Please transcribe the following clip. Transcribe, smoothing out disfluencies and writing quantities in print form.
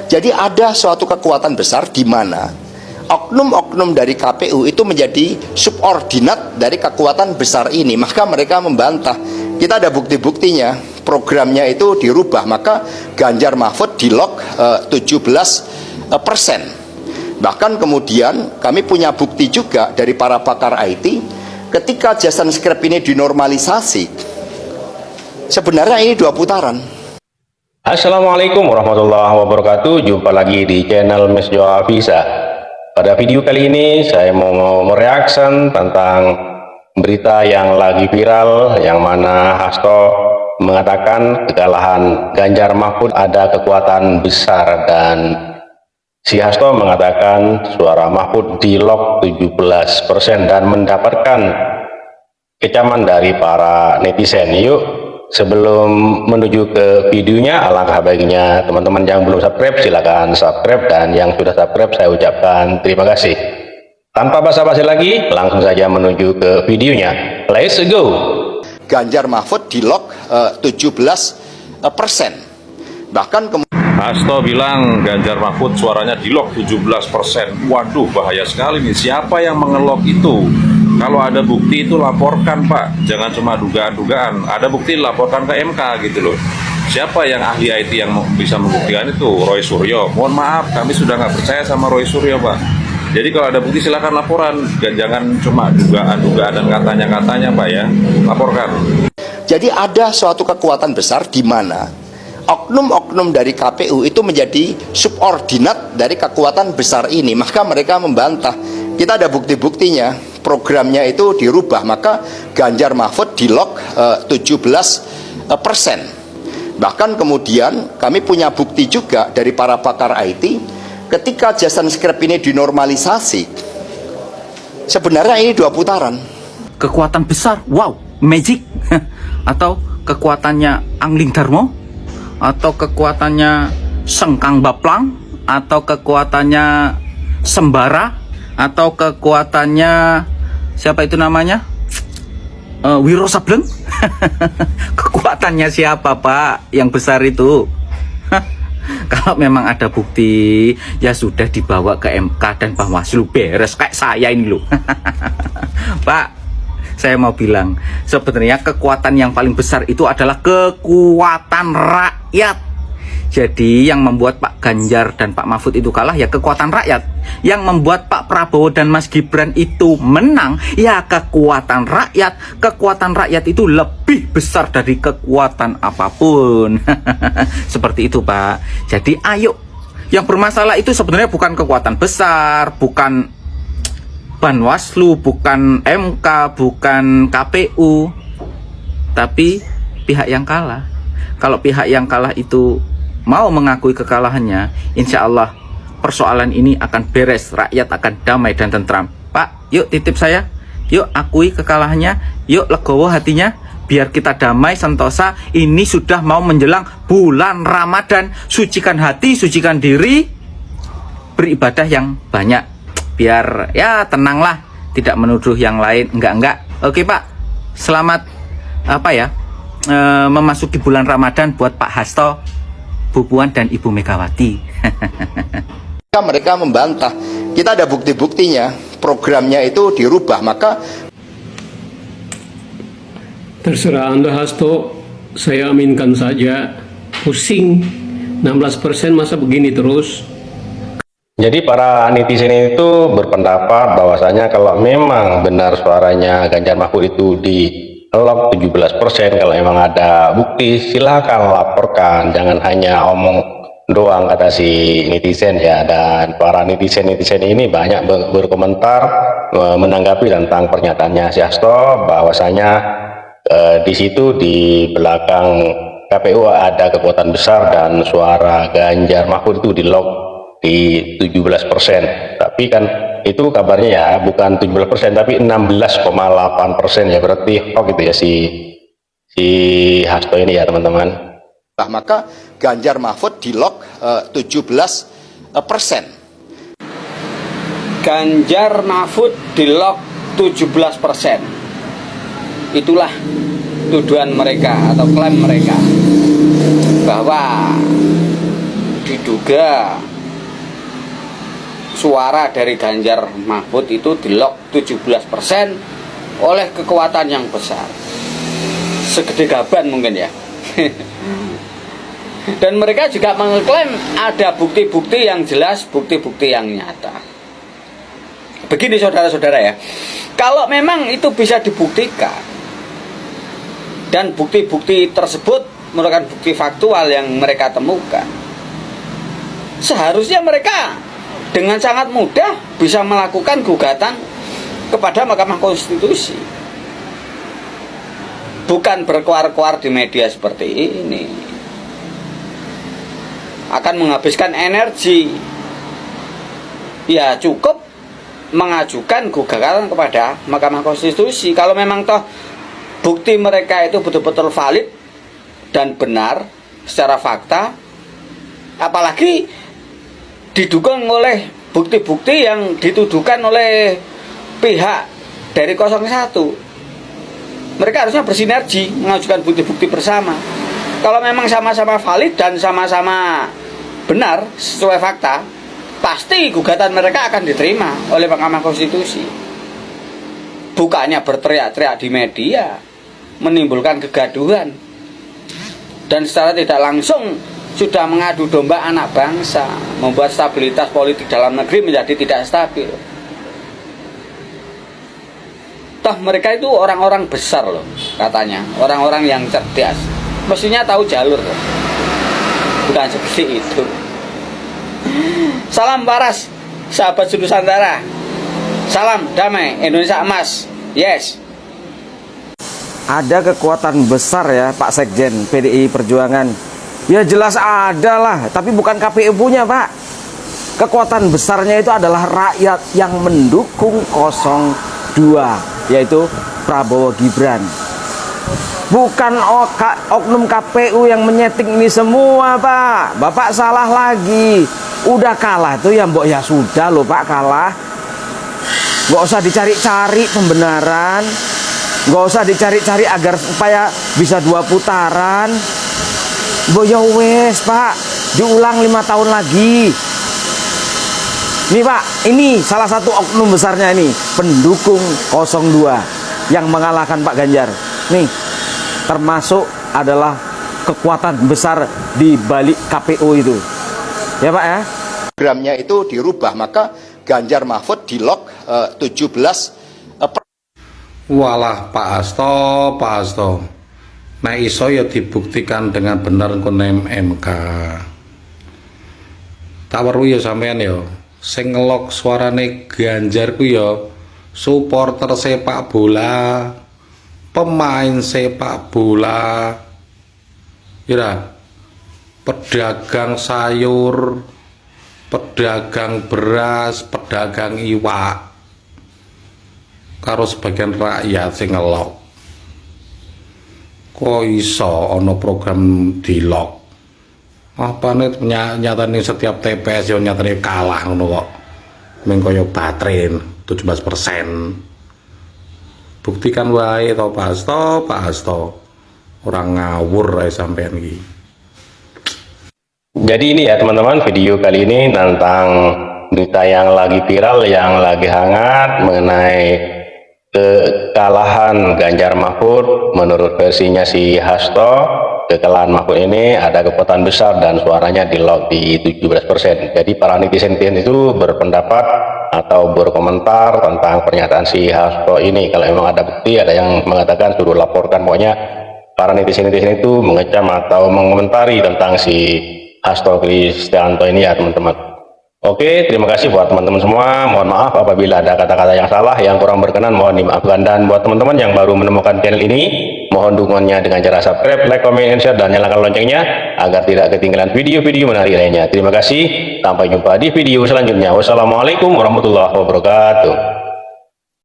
Jadi ada suatu kekuatan besar di mana oknum-oknum dari KPU itu menjadi subordinat dari kekuatan besar ini. Maka mereka membantah. Kita ada bukti-buktinya. Programnya itu dirubah. Maka Ganjar Mahfud di lock 17%. Bahkan kemudian kami punya bukti juga dari para pakar IT. Ketika Jason Script ini dinormalisasi, sebenarnya ini 2 putaran. Assalamualaikum warahmatullahi wabarakatuh. Jumpa lagi di channel Mas Joa Visa. Pada video kali ini saya mau mereaksi tentang berita yang lagi viral, yang mana Hasto mengatakan kekalahan Ganjar Mahfud ada kekuatan besar, dan si Hasto mengatakan suara Mahfud di lock 17% dan mendapatkan kecaman dari para netizen. Yuk, sebelum menuju ke videonya, alangkah baiknya teman-teman yang belum subscribe silahkan subscribe, dan yang sudah subscribe saya ucapkan terima kasih. Tanpa basa-basi lagi, langsung saja menuju ke videonya. Let's go. Ganjar Mahfud di lock 17%. Bahkan Hasto bilang Ganjar Mahfud suaranya di lock 17%. Waduh, bahaya sekali nih. Siapa yang mengelok itu? Kalau ada bukti itu laporkan, Pak. Jangan cuma dugaan-dugaan. Ada bukti laporkan ke MK gitu loh. Siapa yang ahli IT yang bisa membuktikan itu? Roy Suryo. Mohon maaf, kami sudah nggak percaya sama Roy Suryo, Pak. Jadi kalau ada bukti silakan laporan. Dan jangan cuma dugaan-dugaan dan katanya-katanya, Pak ya. Laporkan. Jadi ada suatu kekuatan besar di mana oknum-oknum dari KPU itu menjadi subordinat dari kekuatan besar ini. Maka mereka membantah. Kita ada bukti-buktinya. Programnya itu dirubah. Maka Ganjar Mahfud di lock 17%. Bahkan kemudian kami punya bukti juga dari para pakar IT. Ketika Jason Script ini dinormalisasi, sebenarnya ini 2 putaran. Kekuatan besar, wow, magic. Atau kekuatannya Angling Darmo, atau kekuatannya Sengkang Baplang, atau kekuatannya Sembara, atau kekuatannya siapa itu namanya, Wiro Sableng. Kekuatannya siapa, Pak, yang besar itu? Kalau memang ada bukti, ya sudah dibawa ke MK dan Bawaslu, beres. Kayak saya ini loh. Pak, saya mau bilang, sebenarnya kekuatan yang paling besar itu adalah kekuatan rakyat. Jadi yang membuat Pak Ganjar dan Pak Mahfud itu kalah ya kekuatan rakyat. Yang membuat Pak Prabowo dan Mas Gibran itu menang ya kekuatan rakyat. Kekuatan rakyat itu lebih besar dari kekuatan apapun. Seperti itu, Pak. Jadi ayo, yang bermasalah itu sebenarnya bukan kekuatan besar, bukan Banwaslu, bukan MK, bukan KPU, tapi pihak yang kalah. Kalau pihak yang kalah itu mau mengakui kekalahannya, insya Allah persoalan ini akan beres, rakyat akan damai dan tentram. Pak, yuk titip saya, yuk akui kekalahannya, yuk legowo hatinya, biar kita damai sentosa. Ini sudah mau menjelang bulan Ramadan, sucikan hati, sucikan diri, beribadah yang banyak, biar ya tenanglah, tidak menuduh yang lain, enggak. Oke Pak, selamat memasuki bulan Ramadan buat Pak Hasto, Bu Puan dan Ibu Megawati. Mereka membantah. Kita ada bukti-buktinya. Programnya itu dirubah. Maka terserah Anda Hasto, saya aminkan saja. Pusing, 16% masa begini terus. Jadi para netizen itu berpendapat bahwasanya kalau memang benar suaranya Ganjar Mahfud itu di lock 17%, kalau memang ada bukti silahkan laporkan, jangan hanya omong doang, kata si netizen ya. Dan para netizen ini banyak berkomentar menanggapi tentang pernyataannya si Hasto, bahwasanya di situ di belakang KPU ada kekuatan besar dan suara Ganjar Mahfud itu di lock di 17%. Tapi kan itu kabarnya ya bukan 17% tapi 16,8% ya, berarti hoax gitu ya si Hasto ini ya teman-teman. maka Ganjar Mahfud di lock 17%. Ganjar Mahfud di lock 17%. Itulah tuduhan mereka atau klaim mereka, bahwa diduga suara dari Ganjar Mahfud itu di lock 17% oleh kekuatan yang besar, segede gaban mungkin ya. Dan mereka juga mengklaim ada bukti-bukti yang jelas, bukti-bukti yang nyata. Begini saudara-saudara ya, kalau memang itu bisa dibuktikan dan bukti-bukti tersebut merupakan bukti faktual yang mereka temukan, seharusnya mereka dengan sangat mudah bisa melakukan gugatan kepada Mahkamah Konstitusi, bukan berkuar-kuar di media seperti ini. Akan menghabiskan energi. Ya cukup mengajukan gugatan kepada Mahkamah Konstitusi. Kalau memang toh bukti mereka itu betul-betul valid dan benar secara fakta, apalagi didukung oleh bukti-bukti yang dituduhkan oleh pihak dari 01. Mereka harusnya bersinergi mengajukan bukti-bukti bersama. Kalau memang sama-sama valid dan sama-sama benar sesuai fakta, pasti gugatan mereka akan diterima oleh Mahkamah Konstitusi. Bukannya berteriak-teriak di media, menimbulkan kegaduhan, dan secara tidak langsung sudah mengadu domba anak bangsa, membuat stabilitas politik dalam negeri menjadi tidak stabil. Toh mereka itu orang-orang besar loh, katanya, orang-orang yang cerdas, mestinya tahu jalur loh. Bukan seperti itu. Salam waras, sahabat Nusantara. Salam damai, Indonesia emas. Yes. Ada kekuatan besar ya Pak Sekjen PDI Perjuangan. Ya jelas ada lah, tapi bukan KPU punya Pak. Kekuatan besarnya itu adalah rakyat yang mendukung 02, yaitu Prabowo Gibran. Bukan oknum KPU yang menyeting ini semua Pak. Bapak salah lagi. Udah kalah tuh ya mbok, ya sudah loh Pak, kalah. Gak usah dicari-cari pembenaran, gak usah dicari-cari agar supaya bisa 2 putaran. Ya wes Pak, diulang 5 tahun lagi. Nih Pak, ini salah satu oknum besarnya ini, pendukung 02 yang mengalahkan Pak Ganjar. Nih, termasuk adalah kekuatan besar di balik KPU itu. Ya Pak ya. Programnya itu dirubah, maka Ganjar Mahfud di lock 17%. Walah Pak Hasto. Nah iso ya dibuktikan dengan benar kunem MK. Tawaru ya sampean ya, sing ngelok suarane Ganjar ku ya supporter sepak bola, pemain sepak bola, ya, pedagang sayur, pedagang beras, pedagang iwak, karo sebagian rakyat sing ngelok. Kok iso ono program di lock? Apa nih nyatane setiap TPS yo nyatane kalah ngono kok. Meng koyo baterai 17%. Buktikan wae to Pak Hasto. Orang ngawur ae sampean iki. Jadi ini ya teman-teman, video kali ini tentang berita yang lagi viral, yang lagi hangat mengenai kekalahan Ganjar Mahfud. Menurut versinya si Hasto, kekalahan Mahfud ini ada kekuatan besar dan suaranya di lock di 17%. Jadi para netizen itu berpendapat atau berkomentar tentang pernyataan si Hasto ini. Kalau memang ada bukti, ada yang mengatakan suruh laporkan. Pokoknya para netizen itu mengecam atau mengomentari tentang si Hasto Kristianto ini ya teman-teman. Oke, terima kasih buat teman-teman semua. Mohon maaf apabila ada kata-kata yang salah, yang kurang berkenan, mohon dimaafkan. Dan buat teman-teman yang baru menemukan channel ini, mohon dukungannya dengan cara subscribe, like, comment, and share, dan nyalakan loncengnya agar tidak ketinggalan video-video menarik lainnya. Terima kasih, sampai jumpa di video selanjutnya. Wassalamualaikum warahmatullahi wabarakatuh.